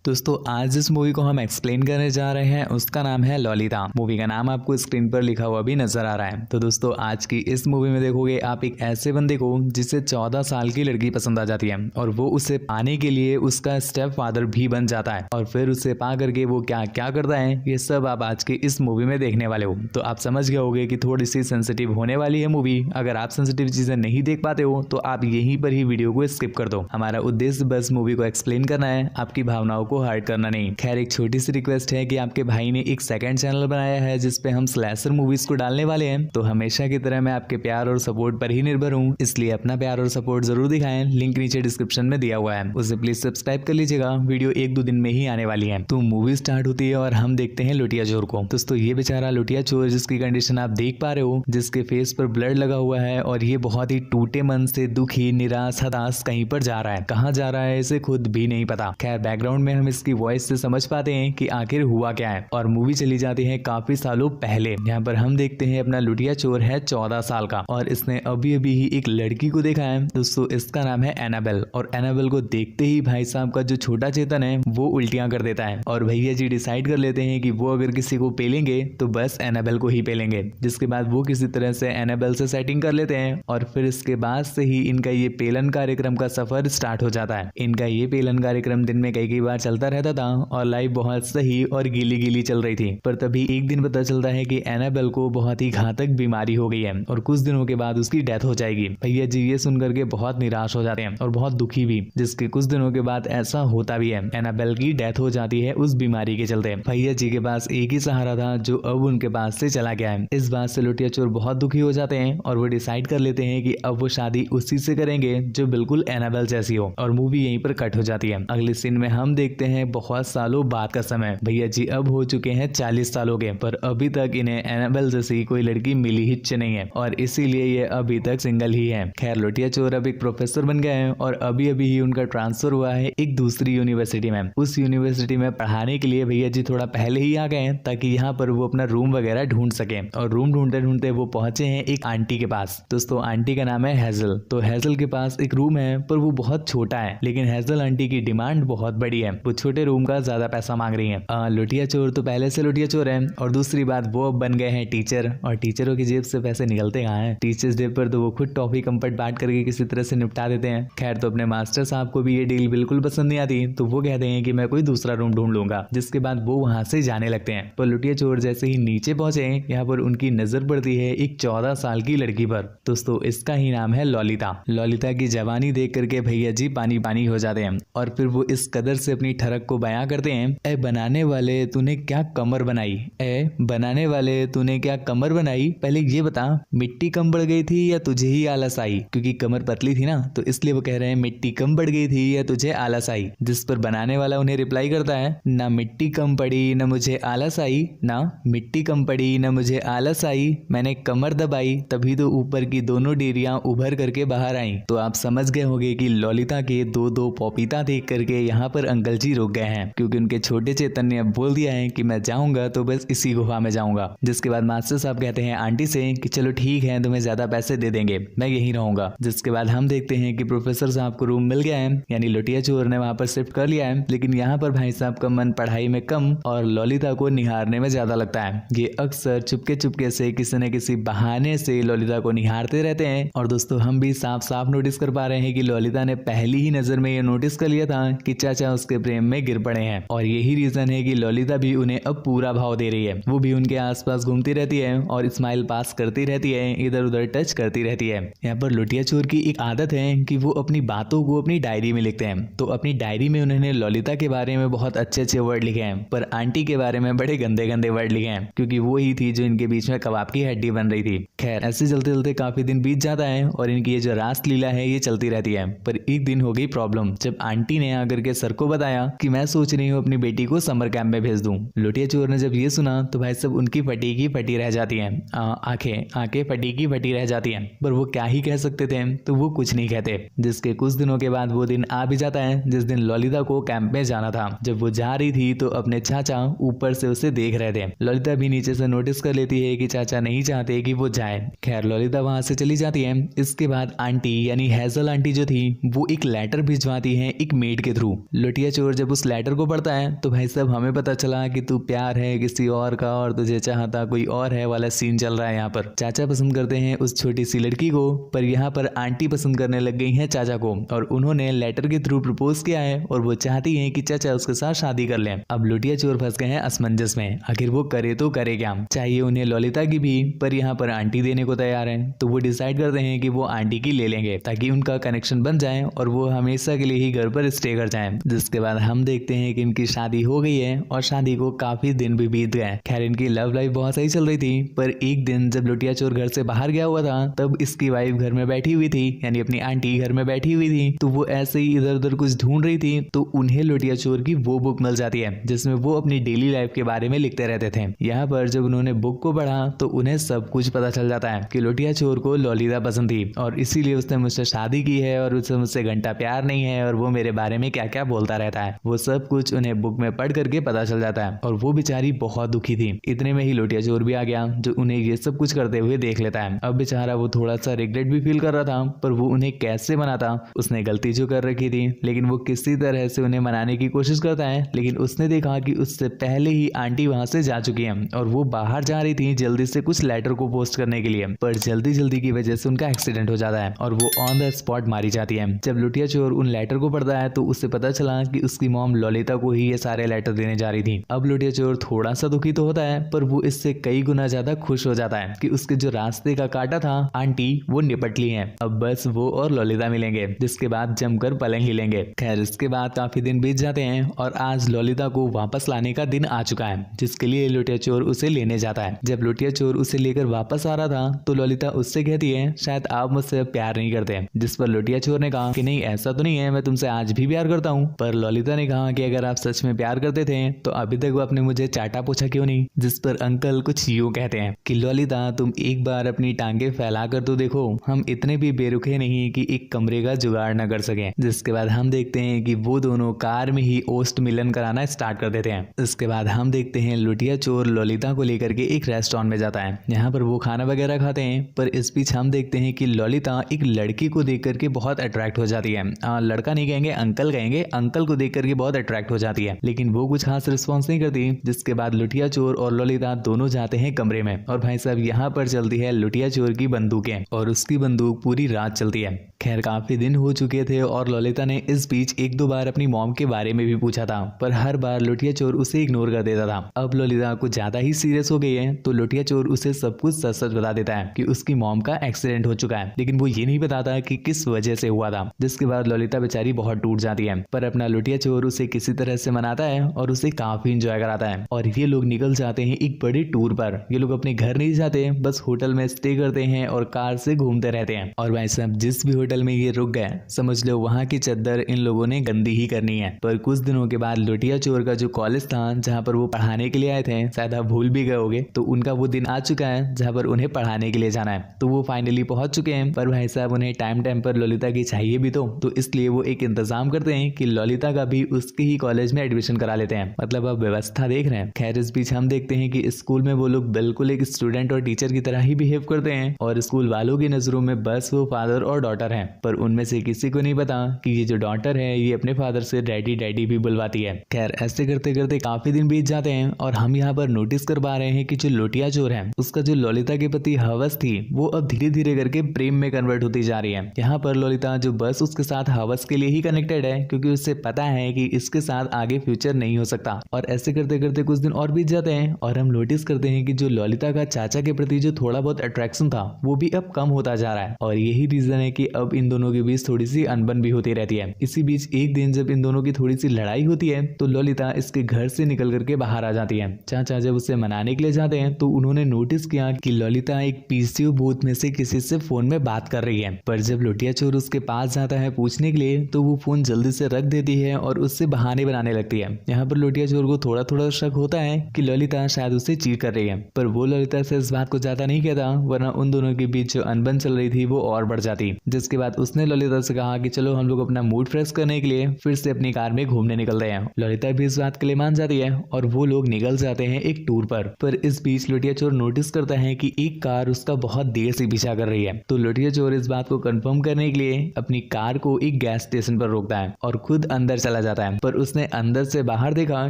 दोस्तों आज जिस मूवी को हम एक्सप्लेन करने जा रहे हैं उसका नाम है लॉलिता। मूवी का नाम आपको स्क्रीन पर लिखा हुआ भी नजर आ रहा है। तो दोस्तों आज की इस मूवी में देखोगे आप एक ऐसे बंदे को जिसे 14 साल की लड़की पसंद आ जाती है और वो उसे पाने के लिए उसका स्टेप फादर भी बन जाता है और फिर उसे पा करके वो क्या क्या करता है ये सब आप आज की इस मूवी में देखने वाले हो। तो आप समझ गए होंगे कि थोड़ी सी सेंसिटिव होने वाली है मूवी। अगर आप सेंसिटिव चीजें नहीं देख पाते हो तो आप यहीं पर ही वीडियो को स्किप कर दो। हमारा उद्देश्य बस मूवी को एक्सप्लेन करना है, आपकी भावनाओं को हर्ट करना नहीं। खैर एक छोटी सी रिक्वेस्ट है कि आपके भाई ने एक सेकंड चैनल बनाया है जिसपे हम स्लैशर मूवीज को डालने वाले हैं। तो हमेशा की तरह मैं आपके प्यार और सपोर्ट पर ही निर्भर हूँ, इसलिए अपना प्यार और सपोर्ट जरूर दिखाएं। लिंक नीचे डिस्क्रिप्शन में दिया हुआ है, उसे प्लीज सब्सक्राइब कर लीजिएगा। वीडियो 1-2 दिन में ही आने वाली है। तो मूवी स्टार्ट होती है और हम देखते हैं लुटिया चोर को। दोस्तों ये बेचारा लुटिया चोर जिसकी कंडीशन आप देख पा रहे हो, जिसके फेस पर ब्लड लगा हुआ है और ये बहुत ही टूटे मन से दुखी निराश हताश कहीं पर जा रहा है। कहाँ जा रहा है इसे खुद भी नहीं पता। खैर बैकग्राउंड में हम इसकी वॉइस से समझ पाते हैं कि आखिर हुआ क्या है और मूवी चली जाती है काफी सालों पहले। यहाँ पर हम देखते हैं अपना लुटिया चोर है 14 साल का और इसने अभी अभी ही एक लड़की को देखा है। दोस्तों इसका नाम है एनाबेल और एनाबेल को देखते ही भाई साहब का जो छोटा चेतन है वो उल्टियां कर देता है और भैया जी डिसाइड कर लेते हैं कि वो अगर किसी को पेलेंगे तो बस एनाबेल को ही पेलेंगे। जिसके बाद वो किसी तरह से एनाबेल से सेटिंग कर लेते हैं और फिर इसके बाद से ही इनका ये पेलन कार्यक्रम का सफर स्टार्ट हो जाता है। इनका ये पेलन कार्यक्रम दिन में कई बार चलता रहता था और लाइफ बहुत सही और गीली गीली चल रही थी। पर तभी एक दिन पता चलता है कि एनाबेल को बहुत ही घातक बीमारी हो गई है और कुछ दिनों के बाद उसकी डेथ हो जाएगी। भैया जी ये सुनकर के बहुत निराश हो जाते हैं और बहुत दुखी भी। जिसके कुछ दिनों के बाद ऐसा होता भी है, एनाबेल की डेथ हो जाती है उस बीमारी के चलते। भैया जी के पास एक ही सहारा था जो अब उनके पास से चला गया है। इस बात से लुटिया चोर बहुत दुखी हो जाते हैं और वो डिसाइड कर लेते हैं कि अब वो शादी उसी से करेंगे जो बिल्कुल एनाबेल जैसी हो और मूवी यहीं पर कट हो जाती है। अगले सीन में हम देखते हैं बहुत सालों बाद का समय। भैया जी अब हो चुके हैं 40 सालों के, पर अभी तक इन्हें एनाबेल जैसी कोई लड़की मिली ही नहीं है और इसीलिए ये अभी तक सिंगल ही है। खैर लुटिया चोर अब एक प्रोफेसर बन गए हैं और अभी अभी ही उनका ट्रांसफर हुआ है एक दूसरी यूनिवर्सिटी में। उस यूनिवर्सिटी में पढ़ाने के लिए भैया जी थोड़ा पहले ही आ गए हैं ताकि यहाँ पर वो अपना रूम वगैरह ढूंढ सके और रूम ढूंढते ढूंढते वो पहुंचे हैं एक आंटी के पास। दोस्तों आंटी का नाम है हेजल। तो हेजल के पास एक रूम है पर वो बहुत छोटा है, लेकिन हेजल आंटी की डिमांड बहुत बड़ी है। वो छोटे रूम का ज्यादा पैसा मांग रही है। लुटिया चोर तो पहले से लुटिया चोर है और दूसरी बात वो अब बन गए हैं टीचर और टीचरों की जेब से पैसे निकलते कहाँ हैं। टीचर्स डे पर तो वो खुद टॉफी कंपट बांट करके किसी तरह से निपटा देते हैं। खैर तो अपने मास्टर साहब को भी ये डील बिल्कुल पसंद नहीं आती, तो वो कहते हैं कि मैं कोई दूसरा रूम ढूंढ लूंगा। जिसके बाद वो वहां से जाने लगते हैं। पर लुटिया चोर जैसे ही नीचे पहुंचे यहाँ पर उनकी नजर पड़ती है एक 14 साल की लड़की पर। दोस्तों इसका ही नाम है लॉलिता। लॉलिता की जवानी देख करके भैया जी पानी पानी हो जाते हैं और फिर वो इस कदर से अपनी ठरक को बयां करते हैं, ए बनाने वाले तूने क्या कमर बनाई, ए बनाने वाले तूने क्या कमर बनाई, पहले ये बता मिट्टी कम बढ़ गई थी या तुझे ही आलस आई। क्योंकि कमर पतली थी ना तो इसलिए वो कह रहे हैं मिट्टी कम बढ़ गई थी या तुझे आलस आई। जिस पर बनाने वाला उन्हें रिप्लाई करता है, ना मिट्टी कम पड़ी न मुझे आलस आई, ना मिट्टी कम पड़ी न मुझे आलस आई, मैंने कमर दबाई तभी तो ऊपर की दोनों डेरियां उभर करके बाहर आई। तो आप समझ गए होंगे कि लॉलिता के दो पपीता देख करके यहाँ पर अंकल जी रुक गए हैं, क्योंकि उनके छोटे चेतन ने अब बोल दिया है कि मैं जाऊंगा तो बस इसी गुफा में जाऊंगा। जिसके बाद मास्टर साहब कहते हैं आंटी से कि चलो ठीक है तुम्हें ज्यादा पैसे दे देंगे, मैं यहीं रहूंगा। जिसके बाद हम देखते हैं कि प्रोफेसर साहब को रूम मिल गया है, यानी लुटिया चोर ने वहां पर शिफ्ट कर लिया है। लेकिन यहाँ पर भाई साहब का मन पढ़ाई में कम और लॉलिता को निहारने में ज्यादा लगता है। ये अक्सर चुपके चुपके से किसी न किसी बहाने से लॉलिता को निहारते रहते हैं। और दोस्तों हम भी साफ साफ नोटिस कर पा रहे हैं कि लॉलिता ने पहली ही नजर में ये नोटिस कर लिया था कि चाचा उसके प्रेम में गिर पड़े हैं और यही रीजन है कि लॉलिता भी उन्हें अब पूरा भाव दे रही है। वो भी उनके आसपास घूमती रहती है और स्माइल पास करती रहती है, इधर उधर टच करती रहती है। यहाँ पर लुटिया चोर की एक आदत है कि वो अपनी बातों को अपनी डायरी में लिखते हैं। तो अपनी डायरी में उन्होंने लॉलिता के बारे में बहुत अच्छे वर्ड लिखे हैं, पर आंटी के बारे में बड़े गंदे वर्ड लिखे हैं, क्योंकि वो ही थी जो इनके बीच में कबाब की हड्डी बन रही थी। खैर ऐसे चलते चलते काफी दिन बीत जाता है और इनकी ये जो रास लीला है ये चलती रहती है। पर एक दिन हो गई प्रॉब्लम, जब आंटी ने आकर के सर को बताया कि मैं सोच रही हूँ अपनी बेटी को समर कैंप में भेज दूं। लुटिया चोर ने जब ये सुना तो भाई सब उनकी फटी की फटी रह जाती हैं, आंखें फटी की फटी रह जाती हैं। पर वो क्या ही कह सकते थे, तो वो कुछ नहीं कहते। जिसके कुछ दिनों के बाद वो दिन आ भी जाता है जिस दिन लॉलिता को कैंप में जाना था। जब वो जा रही थी तो अपने चाचा ऊपर से उसे देख रहे थे। लॉलिता भी नीचे से नोटिस कर लेती है कि चाचा नहीं चाहते कि वो जाए। खैर लॉलिता वहां से चली जाती है। इसके बाद आंटी यानी हेजल आंटी जो थी वो एक लेटर भिजवाती है एक मेड के थ्रू। लुटिया चोर चोर जब उस लेटर को पढ़ता है तो भाई साहब हमें पता चला कि तू प्यार है किसी और का और तुझे चाहता कोई और है वाला सीन चल रहा है। यहाँ पर चाचा पसंद करते हैं उस छोटी सी लड़की को, पर यहाँ पर आंटी पसंद करने लग गई हैं चाचा को और उन्होंने लेटर के थ्रू प्रपोज किया है और वो चाहती हैं कि चाचा उसके साथ शादी कर लें। अब लुटिया चोर फंस गए हैं असमंजस में, आखिर वो करे तो करे क्या। चाहिए उन्हें ललिता की भी, पर यहाँ पर आंटी देने को तैयार है। तो वो डिसाइड करते हैं कि वो आंटी की ले लेंगे ताकि उनका कनेक्शन बन जाए और वो हमेशा के लिए ही घर पर स्टे कर जाए। जिसके बाद हम देखते हैं कि इनकी शादी हो गई है और शादी को काफी दिन भी बीत गए। खैर इनकी लव लाइफ बहुत सही चल रही थी, पर एक दिन जब लुटिया चोर घर से बाहर गया हुआ था तब इसकी वाइफ घर में बैठी हुई थी, यानी अपनी आंटी घर में बैठी हुई थी। तो वो ऐसे ही इधर उधर कुछ ढूंढ रही थी तो उन्हें लुटिया चोर की वो बुक मिल जाती है जिसमें वो अपनी डेली लाइफ के बारे में लिखते रहते थे। यहाँ पर जब उन्होंने बुक को पढ़ा तो उन्हें सब कुछ पता चल जाता है कि लुटिया चोर को ललिता पसंद थी और इसीलिए उसने मुझसे शादी की है और उससे मुझसे घंटा प्यार नहीं है और वो मेरे बारे में क्या क्या बोलता रहता है। वो सब कुछ उन्हें बुक में पढ़ करके पता चल जाता है और वो बेचारी बहुत दुखी थी। इतने में ही लुटिया चोर भी आ गया जो उन्हें ये सब कुछ करते हुए देख लेता है। अब बेचारा वो थोड़ा सा रिग्रेट भी फील कर रहा था, पर वो उन्हें कैसे मनाता। उसने गलती जो कर रखी थी लेकिन वो किसी तरह से उन्हें मनाने की कोशिश करता है, लेकिन उसने देखा कि उससे पहले ही आंटी वहां से जा चुकी है और वो बाहर जा रही थी जल्दी से कुछ लेटर को पोस्ट करने के लिए, पर जल्दी की वजह से उनका एक्सीडेंट हो जाता है और वो ऑन द स्पॉट मारी जाती है। जब लुटिया चोर उन लेटर को पढ़ता है तो उससे पता चला कि उसकी मॉम ललिता को ही ये सारे लेटर देने जा रही थी। अब लुटिया चोर थोड़ा सा दुखी तो होता है, पर वो इससे कई गुना ज्यादा खुश हो जाता है कि उसके जो रास्ते का काटा था आंटी वो निपट ली है। अब बस वो और ललिता मिलेंगे, जिसके बाद जमकर पलंग हिलेंगे। खैर इसके बाद काफी दिन बीत जाते हैं और आज ललिता को वापस लाने का दिन आ चुका है, जिसके लिए लुटिया चोर उसे लेने जाता है। जब लुटिया चोर उसे लेकर वापस आ रहा था तो ललिता उससे कहती है शायद आप मुझसे प्यार नहीं करते, जिस पर लुटिया चोर ने कहा कि नहीं ऐसा तो नहीं है, मैं तुमसे आज भी प्यार करता हूँ। पर ललिता ने कहा कि अगर आप सच में प्यार करते थे तो अभी तक आपने मुझे चाटा पूछा क्यों नहीं। जिस पर अंकल कुछ यूं कहते हैं कि ललिता तुम एक बार अपनी टांगे फैला कर तो देखो, हम इतने भी बेरुखे नहीं कि एक कमरे का जुगाड़ न कर सके। जिसके बाद हम देखते हैं कि वो दोनों कार में ही ओस्ट मिलन कराना स्टार्ट कर देते हैं। इसके बाद हम देखते हैं लुटिया चोर ललिता को लेकर के एक रेस्टोरेंट में जाता है। यहाँ पर वो खाना वगैरह खाते हैं, पर इस बीच हम देखते हैं कि ललिता एक लड़की को देख करके बहुत अट्रैक्ट हो जाती है। लड़का नहीं कहेंगे अंकल कहेंगे, अंकल को देख करके बहुत अट्रैक्ट हो जाती है, लेकिन वो कुछ खास रिस्पॉन्स नहीं करती। जिसके बाद लुटिया चोर और ललिता दोनों जाते हैं कमरे में और भाई साहब यहाँ पर चलती है लुटिया चोर की बंदूकें और उसकी बंदूक पूरी रात चलती है। खैर काफी दिन हो चुके थे और ललिता ने इस बीच एक दो बार अपनी मॉम के बारे में भी पूछा था, पर हर बार लुटिया चोर उसे इग्नोर कर देता था। अब ललिता कुछ ज्यादा ही सीरियस हो गई है तो लुटिया चोर उसे सब कुछ सच सच बता देता है कि उसकी मॉम का एक्सीडेंट हो चुका है, लेकिन वो ये नहीं बताता कि किस वजह से हुआ था। जिसके बाद ललिता बेचारी बहुत टूट जाती है, पर अपना लुटिया चोर उसे किसी तरह से मनाता है और उसे काफी इंजॉय कराता है और ये लोग निकल जाते हैं एक बड़े टूर पर। ये लोग अपने घर नहीं जाते, बस होटल में स्टे करते हैं और कार से घूमते रहते हैं। और भाई साहब जिस भी होटल में ये रुक गए समझ लो वहां की चद्दर इन लोगों ने गंदी ही करनी है। पर कुछ दिनों के बाद लुटिया चोर का जो कॉलेज था जहाँ पर वो पढ़ाने के लिए आए थे, शायद आप भूल भी गए होगे, तो उनका वो दिन आ चुका है जहाँ पर उन्हें पढ़ाने के लिए जाना है। तो वो फाइनली पहुंच चुके हैं, पर भाई साहब उन्हें टाइम पर ललिता की चाहिए भी तो इसलिए वो एक इंतजाम करते हैं कि ललिता का भी उसके ही कॉलेज में एडमिशन करा लेते हैं। मतलब अब व्यवस्था देख रहे हैं। खैर इस बीच हम देखते हैं कि स्कूल में वो लोग बिल्कुल एक स्टूडेंट और टीचर की तरह ही बिहेव करते हैं और स्कूल वालों की नजरों में बस वो फादर और डॉटर हैं, पर उनमें से किसी को नहीं पता कि ये जो डॉटर है ये अपने फादर से डैडी डैडी भी बुलवाती है। खैर ऐसे करते करते काफी दिन बीत जाते हैं और हम यहाँ पर नोटिस कर पा रहे हैं कि जो लुटिया चोर है उसका जो ललिता के प्रति हवस थी वो अब धीरे धीरे करके प्रेम में कन्वर्ट होती जा रही है। यहाँ पर ललिता जो बस उसके साथ हवस के लिए ही कनेक्टेड है, क्योंकि उससे पता है कि इसके साथ आगे फ्यूचर नहीं हो सकता। और ऐसे करते करते कुछ दिन और बीत जाते हैं और हम नोटिस करते हैं कि जो ललिता का चाचा के प्रति जो थोड़ा बहुत अट्रैक्शन था वो भी अब कम होता जा रहा है और यही रीजन है कि अब इन दोनों के बीच थोड़ी सी अनबन भी होती रहती है। इसी बीच एक दिन जब इन दोनों की थोड़ी सी लड़ाई होती है तो ललिता इसके घर से निकल करके बाहर आ जाती है। चाचा जब उसे मनाने के लिए जाते हैं तो उन्होंने नोटिस किया कि ललिता एक पीसीओ बूथ में से किसी से फोन में बात कर रही है, पर जब लुटिया चोर उसके पास जाता है पूछने के लिए तो वो फोन जल्दी से रख देती है और उससे बहाने बनाने लगती है। यहाँ पर लुटिया चोर को थोड़ा थोड़ा शक होता है कि ललिता शायद उसे चीट कर रही है, पर वो ललिता से इस बात को ज्यादा नहीं कहता, वरना उन दोनों के बीच जो अनबन चल रही थी वो और बढ़ जाती। जिसके बाद उसने ललिता से कहा कि चलो हम लोग अपना मूड फ्रेश करने के लिए फिर से अपनी कार में घूमने निकल रहे हैं। ललिता भी इस बात के लिए मान जाती है और वो लोग निकल जाते हैं एक टूर पर इस बीच लुटिया चोर नोटिस करता है कि एक कार उसका बहुत देर से पीछा कर रही है। तो लुटिया चोर इस बात को कंफर्म करने के लिए अपनी कार को एक गैस स्टेशन पर रोकता है और खुद अंदर चला जाता है, पर उसने अंदर से बाहर देखा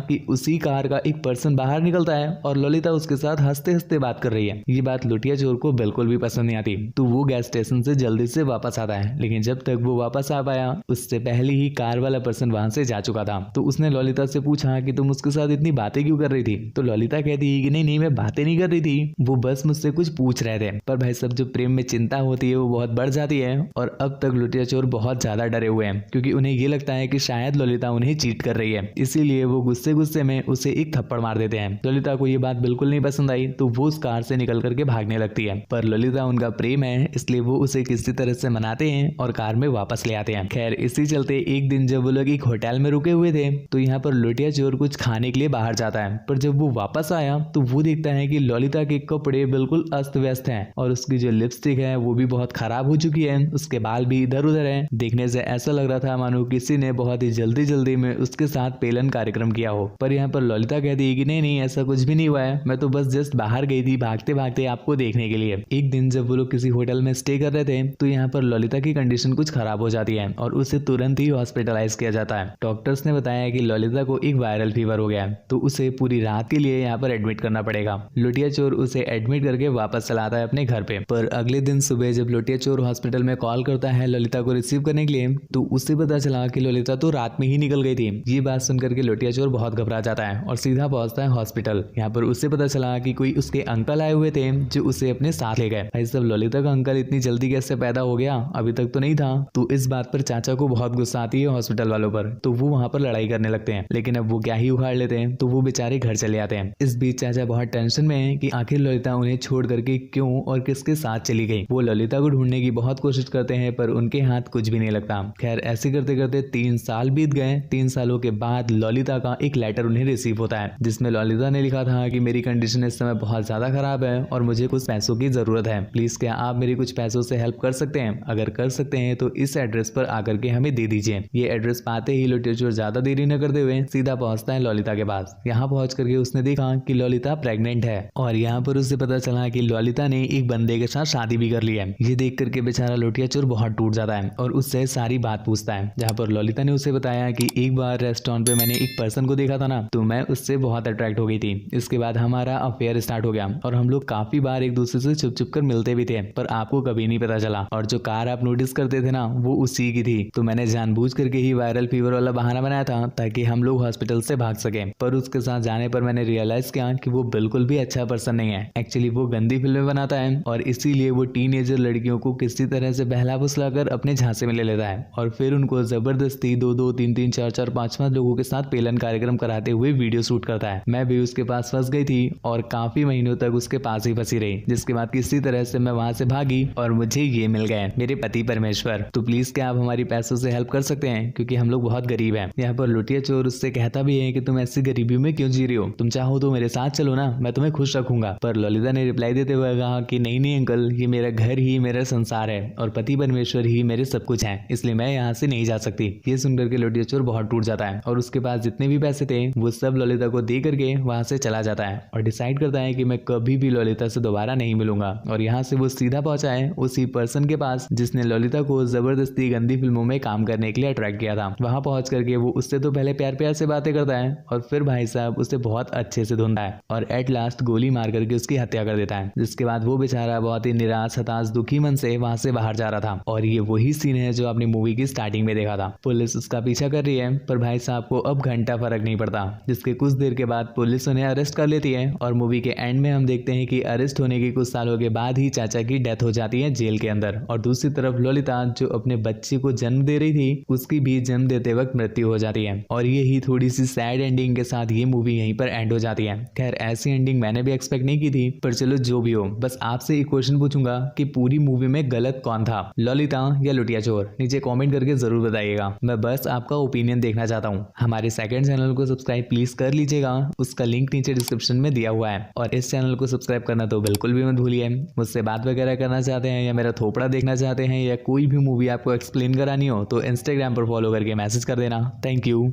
कि उसी कार का एक पर्सन बाहर निकलता है और ललिता उसके साथ हंसते हंसते बात कर रही है। ये बात लुटिया चोर को बिल्कुल भी पसंद नहीं आती, तो वो गैस स्टेशन से जल्दी से वापस आता है, लेकिन जब तक वो वापस आ पाया उससे पहले ही कार वाला पर्सन वहां से जा चुका था। तो उसने ललिता से पूछा कि तुम उसके साथ इतनी बातें क्यों कर रही थी? तो ललिता कहती है कि नहीं नहीं, मैं बातें नहीं कर रही थी, वो बस मुझसे कुछ पूछ रहे थे। पर भाई सब जो प्रेम में चिंता होती है वो बहुत बढ़ जाती है और अब तक लुटिया चोर बहुत ज्यादा डरे हुए हैं, क्योंकि उन्हें ये लगता है कि शायद ललिता उन्हें चीट कर रही है। इसीलिए वो गुस्से गुस्से में उसे एक थप्पड़ मार देते हैं। ललिता को ये बात बिल्कुल नहीं पसंद आई, तो वो उस कार से निकल करके भागने लगती है, पर ललिता उनका प्रेम है इसलिए वो उसे किसी तरह से मनाते हैं और कार में वापस ले आते हैं। खैर इसी चलते एक दिन जब वो लोग एक होटल में रुके हुए थे, तो यहाँ पर लुटिया चोर कुछ खाने के लिए बाहर जाता है, पर जब वो वापस आया तो वो देखता है कि ललिता के कपड़े बिल्कुल अस्त व्यस्त हैं और उसकी जो लिपस्टिक है वो भी बहुत खराब हो चुकी है, उसके बाल भी इधर उधर है। देखने से ऐसा लग रहा था मानो किसी ने बहुत ही जल्दी जल्दी में उसके साथ पेलन कार्यक्रम किया हो। पर यहाँ पर ललिता कहती है कि नहीं नहीं, ऐसा कुछ भी नहीं हुआ है, मैं तो बस जस्ट बाहर गई थी भागते भागते आपको देखने के लिए। एक दिन जब वो लोग किसी होटल में स्टे कर रहे थे, तो यहाँ पर ललिता की कंडीशन कुछ खराब हो जाती है और उसे तुरंत ही हॉस्पिटलाइज किया जाता है। डॉक्टर्स ने बताया कि ललिता को एक वायरल फीवर हो गया है, तो उसे पूरी रात के लिए यहाँ पर एडमिट करना पड़ेगा। लुटिया चोर उसे एडमिट करके वापस चला आता है अपने घर पे। पर अगले दिन सुबह जब लुटिया चोर हॉस्पिटल में कॉल करता है ललिता को रिसीव करने के लिए, तो उसे पता चला कि ललिता तो रात में ही निकल गई थी। ये बात सुनकर के लुटिया चोर बहुत घबरा जाता है और सीधा पहुंचता है हॉस्पिटल। यहाँ पर उसे पता चला कि कोई उसके अंकल आए हुए थे जो उसे अपने साथ ले गए। भाई सब ललिता का अंकल इतनी जल्दी कैसे पैदा हो गया, अभी तक तो नहीं था। तो इस बात पर चाचा को बहुत गुस्सा आती है हॉस्पिटल वालों पर, तो वो वहां पर लड़ाई करने लगते हैं, लेकिन अब वो क्या ही उखाड़ लेते हैं, तो वो बेचारे घर चले आते हैं। इस बीच चाचा बहुत टेंशन में है कि आखिर ललिता उन्हें छोड़ करके क्यों और किसके साथ चली गई। वो ललिता को ढूंढने की बहुत कोशिश करते हैं पर उनके हाथ कुछ भी नहीं लगता। खैर ऐसे करते करते 3 साल बीत गए। 3 सालों के बाद ललिता का एक लेटर उन्हें रिसीव होता है, जिसमें ललिता ने लिखा था कि मेरी कंडीशन इस समय बहुत ज्यादा खराब है और मुझे कुछ पैसों की जरूरत है, प्लीज क्या आप मेरी कुछ पैसों से हेल्प कर सकते हैं? अगर कर सकते हैं तो इस एड्रेस पर आकर के हमें दे दीजिए। ये एड्रेस पाते ही लुटिया चोर ज्यादा देरी न करते हुए सीधा पहुंचता है ललिता के पास। यहाँ पहुंच करके उसने देखा कि ललिता प्रेग्नेंट है और यहाँ पर उसे पता चला कि ललिता ने एक बंदे के साथ शादी भी कर ली है। ये देख करके बेचारा लुटिया चोर बहुत टूट जाता है और उससे सारी बात पूछता है, जहाँ पर ललिता ने उसे बताया कि एक बार रेस्टोरेंट पे मैंने एक पर्सन को देखा था ना, तो मैं उससे बहुत अट्रैक्ट हो गई थी। इसके बाद हमारा अफेयर स्टार्ट हो गया और हम लोग काफी बार एक दूसरे से छुप छुप कर मिलते भी थे, पर आपको कभी नहीं पता चला। और जो कार आप नोटिस करते थे ना वो उसी की थी, तो मैंने जानबूझ करके ही वायरल फीवर वाला बहाना बनाया था ताकि हम लोग हॉस्पिटल से भाग सके। पर उसके साथ जाने पर मैंने रियलाइज किया कि वो बिल्कुल भी अच्छा पर्सन नहीं है। एक्चुअली वो गंदी फिल्में बनाता है और इसीलिए वो टीनेजर लड़कियों को किसी तरह से बहला फुसला कर अपने झांसे में ले लेता है और फिर उनको जबरदस्ती 2-2, 3-3, 4-4, 5-5 लोगों के साथ पेलन कार्यक्रम कराते हुए वीडियो शूट करता है। मैं भी उसके पास फंस गई थी और काफी महीनों तक उसके पास ही फंसी रही, जिसके बाद किसी तरह से मैं वहां से भागी और मुझे ये मिल गए, मेरे पति परमेश्वर। तो प्लीज क्या आप हमारी पैसों से हेल्प कर सकते हैं, क्योंकि हम लोग बहुत गरीब हैं। यहाँ पर लुटिया चोर उससे कहता भी है कि तुम ऐसी गरीबी में क्यों जी रही हो, तुम चाहो तो मेरे साथ चलो ना, मैं तुम्हें खुश रखूंगा। पर ललिता ने रिप्लाई देते हुए कहा कि नहीं नहीं अंकल, ये मेरा घर ही मेरा संसार है और पति परमेश्वर ही मेरे सब कुछ है, इसलिए मैं यहाँ से नहीं जा सकती। ये सुनकर के लुटिया चोर बहुत टूट जाता है और उसके पास जितने भी पैसे थे वो सब ललिता को दे करके वहां से चला जाता है और डिसाइड करता है कि मैं कभी भी ललिता से दोबारा नहीं मिलूंगा। और यहाँ से वो सीधा पहुंचा है उसी पर्सन के पास जिसने ललिता को जबरदस्ती गंदी फिल्मों में काम करने के लिए अट्रैक्ट किया था। वहां पहुंच करके वो उससे तो पहले प्यार प्यार से बातें करता है और फिर भाई साहब उसे बहुत अच्छे से धुनता है और एट लास्ट गोली मार करके उसकी हत्या कर देता है। जिसके बाद वो बेचारा बहुत ही निराश, हताश, दुखी मन से वहां से बाहर जा रहा था। और ये वही सीन है जो आपने मूवी की स्टार्टिंग में देखा था। पुलिस उसका पीछा कर रही है पर भाई साहब को अब घंटा फर्क नहीं पड़ता, जिसके कुछ देर के बाद पुलिस उन्हें अरेस्ट कर लेती है और मूवी के एंड में हम देखते हैं कि अरेस्ट होने के कुछ सालों के बाद ही चाचा की डेथ हो जाती है जेल के अंदर। और दूसरी तरफ ललिता जो अपने बच्चे को जन्म दे रही थी उसकी भी जन्म देते वक्त मृत्यु हो जाती है और यही थोड़ी सी सैड एंडिंग के साथ ये मूवी यहीं पर एंड हो जाती है। खैर ऐसी एंडिंग मैंने भी एक्सपेक्ट नहीं की थी, पर चलो जो भी हो, बस आपसे एक क्वेश्चन पूछूंगा कि पूरी मूवी में गलत कौन था, ललिता या लुटिया चोर? नीचे कमेंट करके जरूर बताइएगा, मैं बस आपका ओपिनियन देखना चाहता हूँ। हमारे सेकंड चैनल को सब्सक्राइब प्लीज कर लीजिएगा, उसका लिंक नीचे डिस्क्रिप्शन में दिया हुआ है। और इस चैनल को सब्सक्राइब करना तो बिल्कुल भी मत भूलिए। मुझसे बात वगैरह करना चाहते हैं या मेरा थोपड़ा देखना चाहते हैं या कोई भी मूवी आपको एक्सप्लेन करानी हो तो इंस्टाग्राम पर फॉलो करके मैसेज कर देना। Thank you.